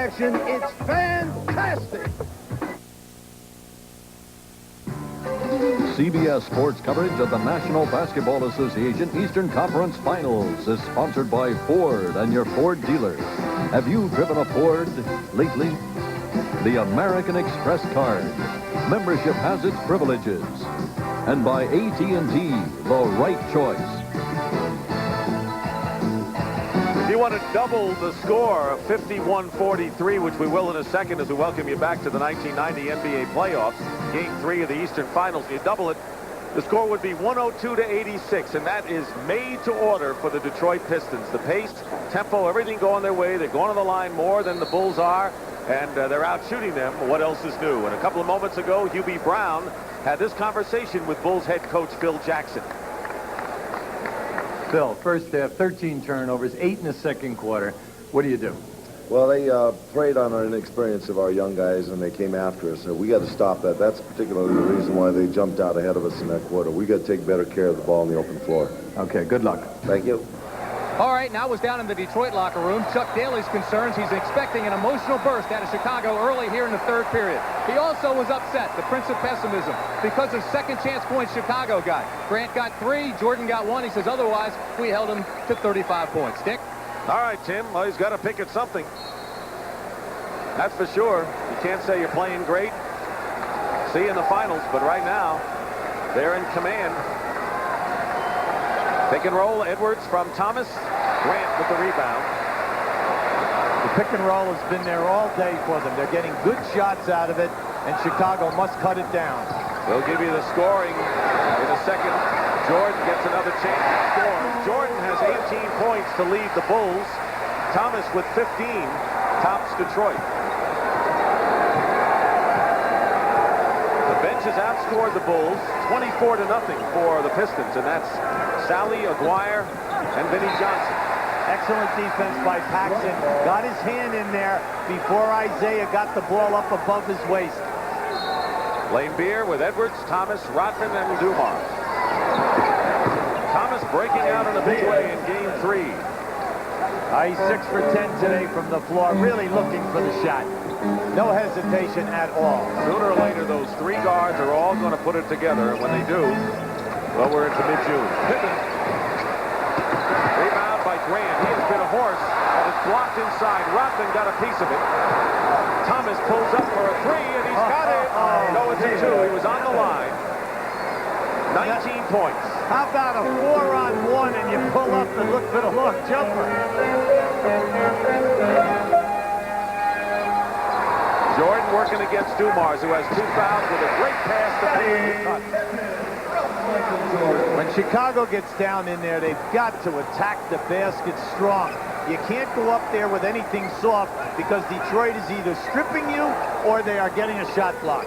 action. It's fantastic. CBS Sports coverage of the National Basketball Association Eastern Conference Finals is sponsored by Ford and your Ford dealers. Have you driven a Ford lately? The American Express card. Membership has its privileges. And by AT&T, the right choice. If you want to double the score of 51-43, which we will in a second as we welcome you back to the 1990 NBA playoffs, Game 3 of the Eastern Finals, you double it, the score would be 102-86, and that is made to order for the Detroit Pistons. The pace, tempo, everything going their way. They're going to the line more than the Bulls are, and they're out shooting them. What else is new? And a couple of moments ago, Hubie Brown had this conversation with Bulls head coach Phil Jackson. Phil, first half, 13 turnovers, 8 in the second quarter. What do you do? Well, they preyed on our inexperience of our young guys, and they came after us. So we got to stop that. That's particularly the reason why they jumped out ahead of us in that quarter. We got to take better care of the ball on the open floor. Okay, good luck. Thank you. All right, now was down in the Detroit locker room. Chuck Daly's concerns. He's expecting an emotional burst out of Chicago early here in the third period. He also was upset, the prince of pessimism, because of second chance points Chicago got. Grant got 3, Jordan got 1. He says otherwise we held him to 35 points. Dick? All right, Tim. Well, he's got to pick at something. That's for sure. You can't say you're playing great. See you in the finals, but right now they're in command. Pick and roll, Edwards from Thomas. Grant with the rebound. The pick and roll has been there all day for them. They're getting good shots out of it, and Chicago must cut it down. We'll give you the scoring in a second. Jordan gets another chance to score. Jordan has 18 points to lead the Bulls. Thomas with 15 tops Detroit. The bench has outscored the Bulls 24-0 for the Pistons, and that's Sally, Aguirre, and Vinnie Johnson. Excellent defense by Paxson. Got his hand in there before Isaiah got the ball up above his waist. Lane Beer with Edwards, Thomas, Rodman, and Dumars. Thomas breaking out in a big way in Game 3. He's 6 for 10 today from the floor, really looking for the shot. No hesitation at all. Sooner or later, those 3 guards are all going to put it together, and when they do, well, we're into mid-June. Pippen. Rebound by Grant. He has been a horse, and it's blocked inside. Rodman got a piece of it. Thomas pulls up for a 3, and he's got it. No, it's a 2. He was on the line. 19 points. How about a 4-on-1 and you pull up and look for the long jumper? Jordan working against Dumars, who has 2 fouls with a great pass to Payton. When Chicago gets down in there, they've got to attack the basket strong. You can't go up there with anything soft because Detroit is either stripping you or they are getting a shot block.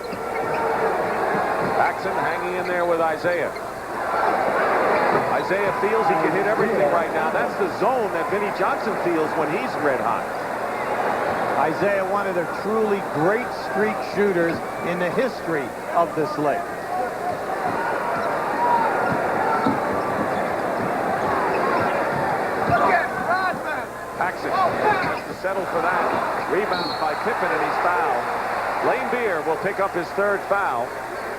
Paxson hanging in there with Isaiah. Isaiah feels he can hit everything right now. That's the zone that Vinnie Johnson feels when he's red hot. Isaiah, one of the truly great streak shooters in the history of this league. Paxson has to settle for that. Rebound by Pippen, and he's fouled. Lane Beer will pick up his 3rd foul.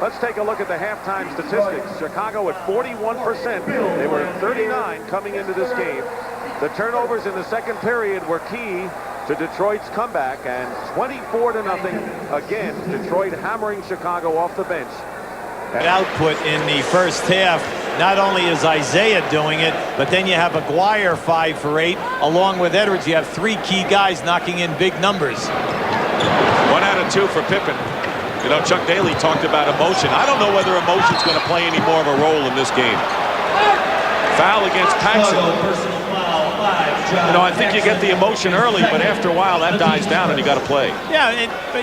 Let's take a look at the halftime statistics. Chicago at 41%. They were at 39 coming into this game. The turnovers in the second period were key to Detroit's comeback, and 24-0 again. Detroit hammering Chicago off the bench. Output in the first half. Not only is Isaiah doing it, but then you have Aguirre 5 for 8. Along with Edwards, you have 3 key guys knocking in big numbers. 1 out of 2 for Pippen. You know, Chuck Daly talked about emotion. I don't know whether emotion's going to play any more of a role in this game. Foul against Paxson. You know, I think you get the emotion early, but after a while that dies down and you got to play. Yeah,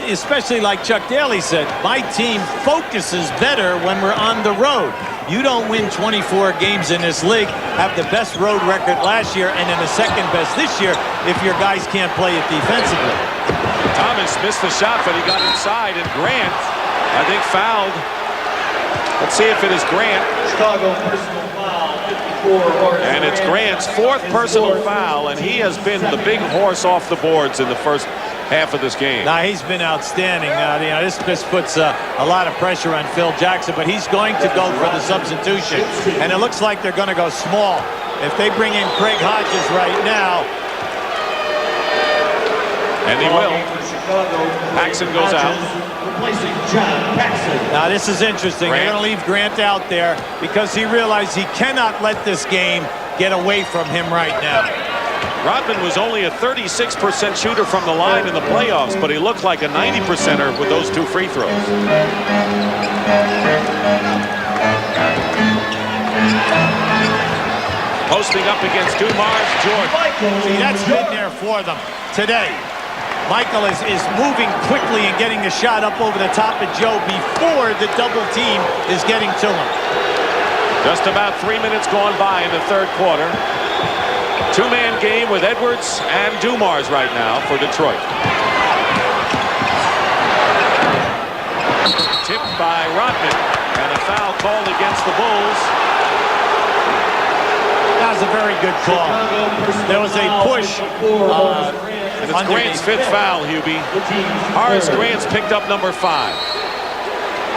especially like Chuck Daly said, my team focuses better when we're on the road. You don't win 24 games in this league, have the best road record last year and then the second best this year if your guys can't play it defensively. Thomas missed the shot, but he got inside, and Grant, I think, fouled. Let's see if it is Grant. Chicago personal foul, 54. And it's Grant's 4th personal foul, and he has been the big horse off the boards in the first half of this game. Now, he's been outstanding. This puts a lot of pressure on Phil Jackson, but he's going to go for the substitution. And it looks like they're going to go small. If they bring in Craig Hodges right now. And he will. Paxson goes out. Now, this is interesting. They're going to leave Grant out there because he realized he cannot let this game get away from him right now. Rodman was only a 36% shooter from the line in the playoffs, but he looked like a 90%er with those 2 free throws. Posting up against Dumars, Jordan. See, that's been there for them today. Michael is moving quickly and getting the shot up over the top of Joe before the double team is getting to him. Just about 3 minutes gone by in the third quarter. 2-man game with Edwards and Dumars right now for Detroit. Tipped by Rodman, and a foul called against the Bulls. That was a very good call. There was a push. And it's Grant's 5th foul, Hubie. Horace Grant's picked up number 5.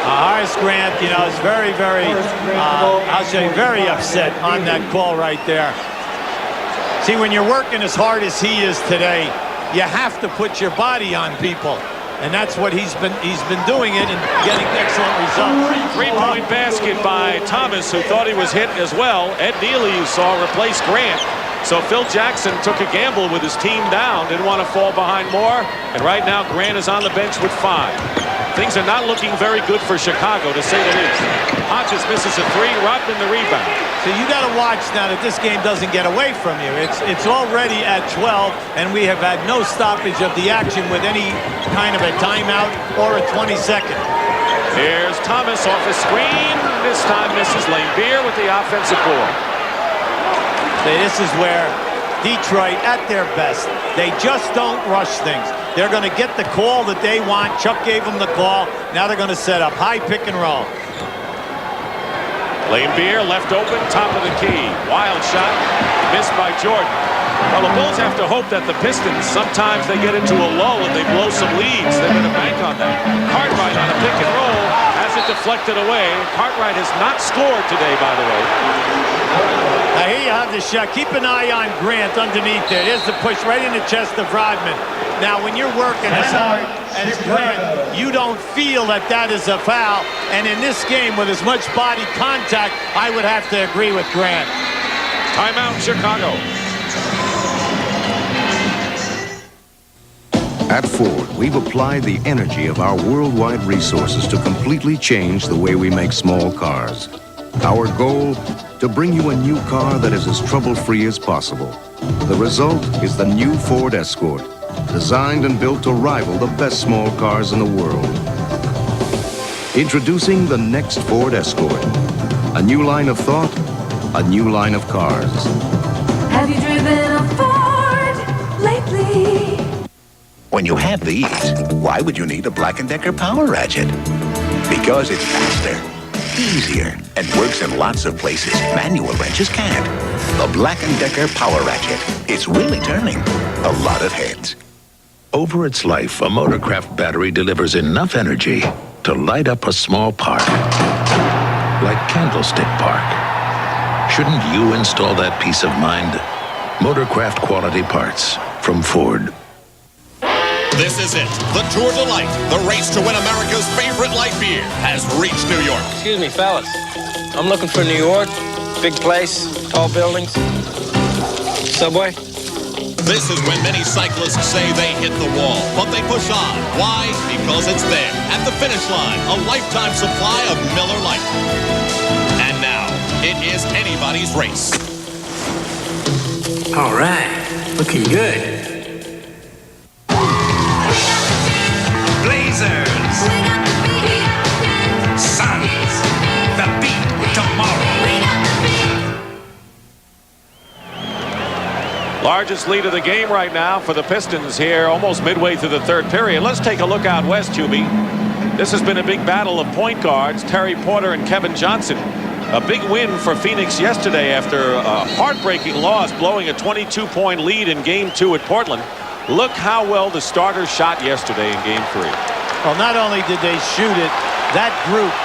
Horace Grant, is very, very, I'll say, very upset on that call right there. See, when you're working as hard as he is today, you have to put your body on people. And that's what he's been doing it and getting excellent results. 3-point basket by Thomas, who thought he was hit as well. Ed Neely, you saw, replaced Grant. So Phil Jackson took a gamble with his team down, didn't want to fall behind more, and right now Grant is on the bench with 5. Things are not looking very good for Chicago, to say the least. Hodges misses a 3, Rodman the rebound. So you got to watch now that this game doesn't get away from you. It's already at 12, and we have had no stoppage of the action with any kind of a timeout or a 20-second. Here's Thomas off his screen. This time misses Lane Beer with the offensive board. This is where Detroit, at their best, they just don't rush things. They're going to get the call that they want. Chuck gave them the call. Now they're going to set up high pick and roll. Lane Beer left open, top of the key. Wild shot, missed by Jordan. Well, the Bulls have to hope that the Pistons, sometimes they get into a lull and they blow some leads. They're going to bank on that. Cartwright on a pick and roll, has it deflected away. Cartwright has not scored today, by the way. Now here you have the shot. Keep an eye on Grant underneath there. There's the push right in the chest of Rodman. Now when you're working as hard as Grant, you don't feel that that is a foul. And in this game with as much body contact, I would have to agree with Grant. Timeout, Chicago. At Ford, we've applied the energy of our worldwide resources to completely change the way we make small cars. Our goal, to bring you a new car that is as trouble-free as possible. The result is the new Ford Escort, designed and built to rival the best small cars in the world. Introducing the next Ford Escort. A new line of thought, a new line of cars. Have you driven a Ford lately? When you have these, why would you need a Black & Decker Power Ratchet? Because it's faster, easier, and works in lots of places manual wrenches can't. The Black & Decker Power Ratchet. It's really turning a lot of heads. Over its life, a Motorcraft battery delivers enough energy to light up a small park, like Candlestick Park. Shouldn't you install that peace of mind? Motorcraft quality parts from Ford. This is it. The Tour de Light, the race to win America's favorite light beer, has reached New York. Excuse me, fellas. I'm looking for New York. Big place, tall buildings. Subway. This is when many cyclists say they hit the wall, but they push on. Why? Because it's there, at the finish line, a lifetime supply of Miller Lite. And now, it is anybody's race. All right, looking good. Blazers. Suns. The beat tomorrow. Largest lead of the game right now for the Pistons here, almost midway through the third period. Let's take a look out west, Hubie. This has been a big battle of point guards, Terry Porter and Kevin Johnson. A big win for Phoenix yesterday after a heartbreaking loss, blowing a 22-point lead in Game 2 at Portland. Look how well the starters shot yesterday in Game 3. Well, not only did they shoot it, that group,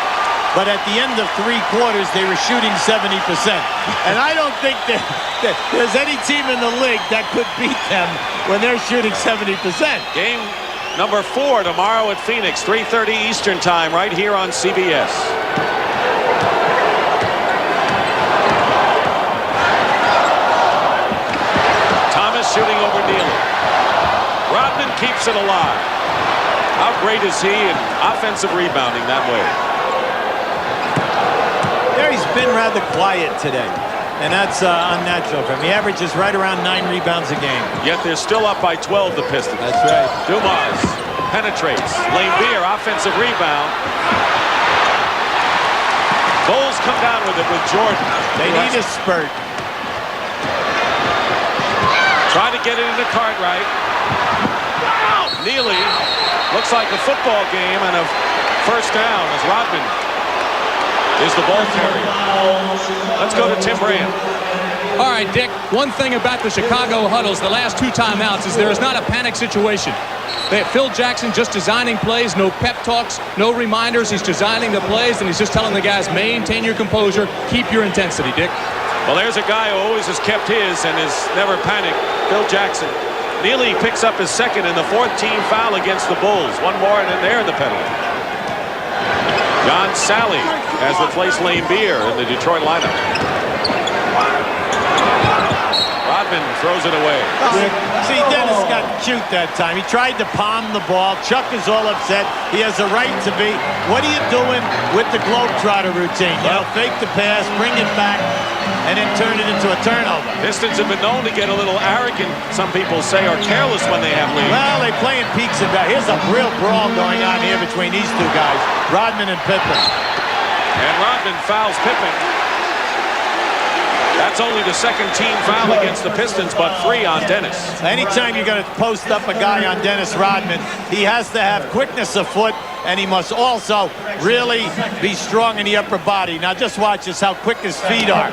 but at the end of 3 quarters, they were shooting 70%. And I don't think that there's any team in the league that could beat them when they're shooting 70%. Game number 4 tomorrow at Phoenix, 3:30 Eastern time, right here on CBS. Thomas shooting over Neely. Rodman keeps it alive. How great is he in offensive rebounding that way? There, he's been rather quiet today, and that's unnatural for him. He averages right around 9 rebounds a game. Yet they're still up by 12, the Pistons. That's right. Dumas penetrates. Laimbeer, offensive rebound. Bulls come down with it with Jordan. They need a spurt. Trying to get it into Cartwright. Neely, looks like a football game and a first down as Rodman is the ball carrier. Let's go to Tim Brand. All right, Dick, one thing about the Chicago huddles the last 2 timeouts is there is not a panic situation. They have Phil Jackson just designing plays, no pep talks, no reminders. He's designing the plays, and he's just telling the guys, maintain your composure, keep your intensity, Dick. Well, there's a guy who always has kept his and has never panicked, Phil Jackson. Neely picks up his second and the 4th team foul against the Bulls. One more and then they're the penalty. John Sally has replaced Laimbeer in the Detroit lineup. Rodman throws it away. See, Dennis got cute that time. He tried to palm the ball. Chuck is all upset. He has a right to be. What are you doing with the Globetrotter routine? You know, fake the pass, bring it back, and then turn it into a turnover. Pistons have been known to get a little arrogant, some people say, or careless when they have leads. Well, they play in peaks and valleys. Here's a real brawl going on here between these 2 guys, Rodman and Pippen. And Rodman fouls Pippen. That's only the 2nd team foul against the Pistons, but 3 on Dennis. Anytime you're going to post up a guy on Dennis Rodman, he has to have quickness of foot, and he must also really be strong in the upper body. Now just watch this, how quick his feet are.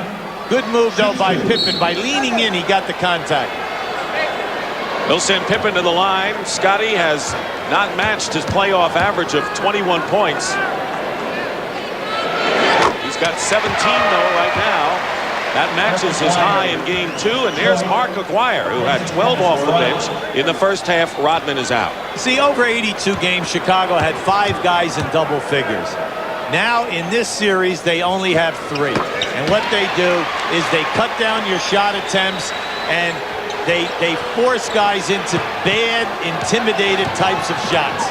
Good move, though, by Pippen. By leaning in, he got the contact. They'll send Pippen to the line. Scotty has not matched his playoff average of 21 points. He's got 17, though, right now. That matches his high in Game 2, and there's Mark Aguirre, who had 12 off the bench in the first half. Rodman is out. See, over 82 games, Chicago had 5 guys in double figures. Now, in this series, they only have 3. And what they do is they cut down your shot attempts, and they force guys into bad, intimidated types of shots.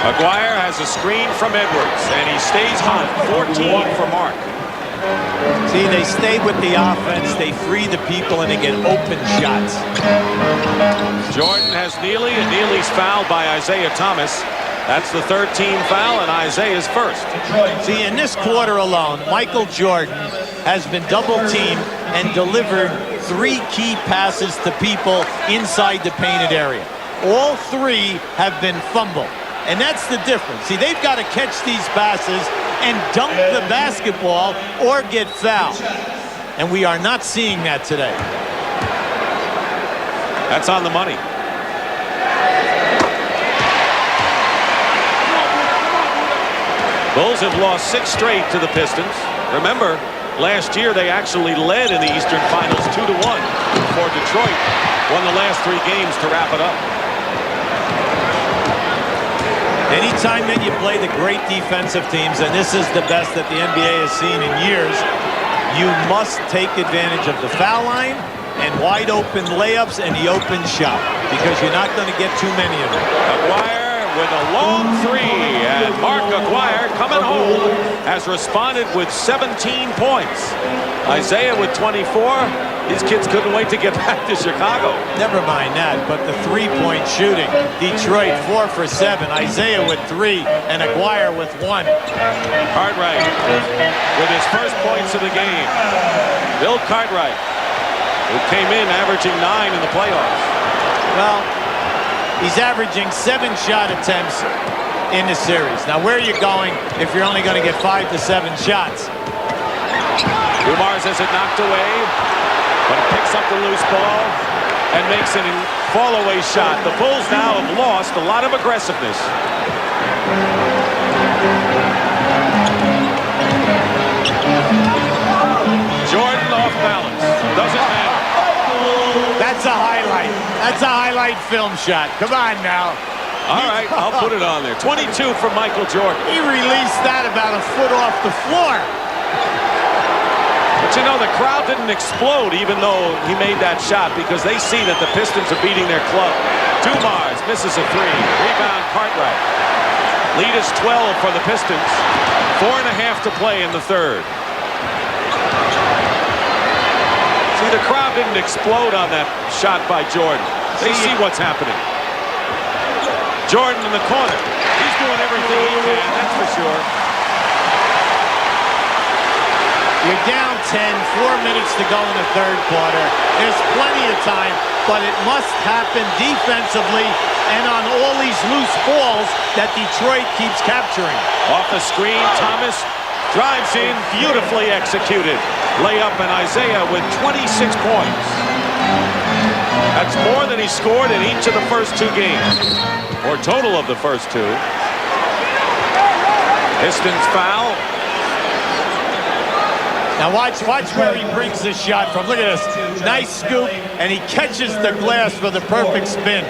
Aguirre has a screen from Edwards, and he stays hot. 14 for Mark. See, they stay with the offense, they free the people, and they get open shots. Jordan has Neely, and Neely's fouled by Isaiah Thomas. That's the 3rd team foul, and Isaiah's first. See, in this quarter alone, Michael Jordan has been double-teamed and delivered 3 key passes to people inside the painted area. All 3 have been fumbled. And that's the difference. See, they've got to catch these passes and dunk the basketball or get fouled. And we are not seeing that today. That's on the money. Bulls have lost 6 straight to the Pistons. Remember, last year they actually led in the Eastern Finals 2-1 before Detroit won the last 3 games to wrap it up. Anytime that you play the great defensive teams, and this is the best that the NBA has seen in years, you must take advantage of the foul line and wide open layups and the open shot, because you're not going to get too many of them. Aguirre with a long 3, and Mark Aguirre coming home has responded with 17 points. Isaiah with 24. These kids couldn't wait to get back to Chicago. Never mind that, but the 3-point shooting. Detroit 4 for 7. Isaiah with 3 and Aguirre with 1. Cartwright with his first points of the game. Bill Cartwright, who came in averaging 9 in the playoffs. Well, he's averaging 7 shot attempts in the series. Now, where are you going if you're only going to get 5 to 7 shots? Dumars has it knocked away, but it picks up the loose ball and makes a fall-away shot. The Bulls now have lost a lot of aggressiveness. Jordan off balance. Doesn't matter. That's a highlight. That's a highlight film shot. Come on now. All right, I'll put it on there. 22 for Michael Jordan. He released that about a foot off the floor. But you know, the crowd didn't explode even though he made that shot because they see that the Pistons are beating their club. Dumars misses a three. Rebound Cartwright. Lead is 12 for the Pistons. 4.5 to play in the third. See, the crowd didn't explode on that shot by Jordan. They see what's happening. Jordan in the corner. He's doing everything he can, that's for sure. You're down 10, 4 minutes to go in the third quarter. There's plenty of time, but it must happen defensively and on all these loose balls that Detroit keeps capturing. Off the screen, Thomas drives in, beautifully executed. Layup, and Isaiah with 26 points. That's more than he scored in each of the first 2 games, or total of the first 2. Pistons foul. Now watch where he brings the shot from. Look at this. Nice scoop, and he catches the glass for the perfect spin.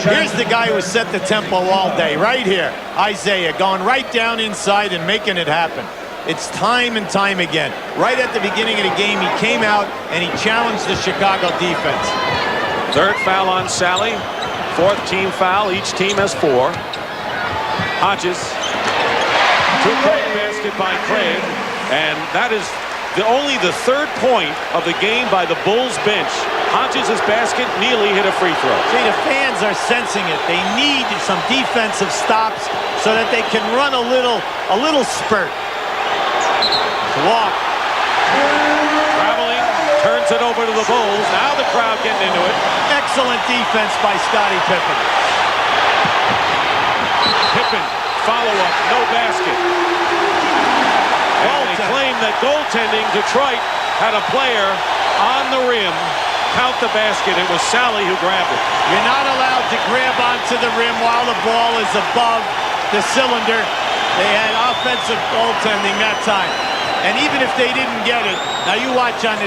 Here's the guy who set the tempo all day, right here. Isaiah going right down inside and making it happen. It's time and time again. Right at the beginning of the game, he came out and he challenged the Chicago defense. Third foul on Sally. 4th team foul. Each team has 4. Hodges. 2-point basket by Craig. And that is only the 3rd point of the game by the Bulls bench. Hodges' basket, Neely hit a free throw. See, the fans are sensing it. They need some defensive stops so that they can run a little spurt. Walk. Traveling, turns it over to the Bulls. Now the crowd getting into it. Excellent defense by Scottie Pippen. Pippen, follow-up, no basket. And they claim that goaltending, Detroit had a player on the rim count the basket. It was Sally who grabbed it. You're not allowed to grab onto the rim while the ball is above the cylinder. They had offensive goaltending that time. And even if they didn't get it, now you watch on the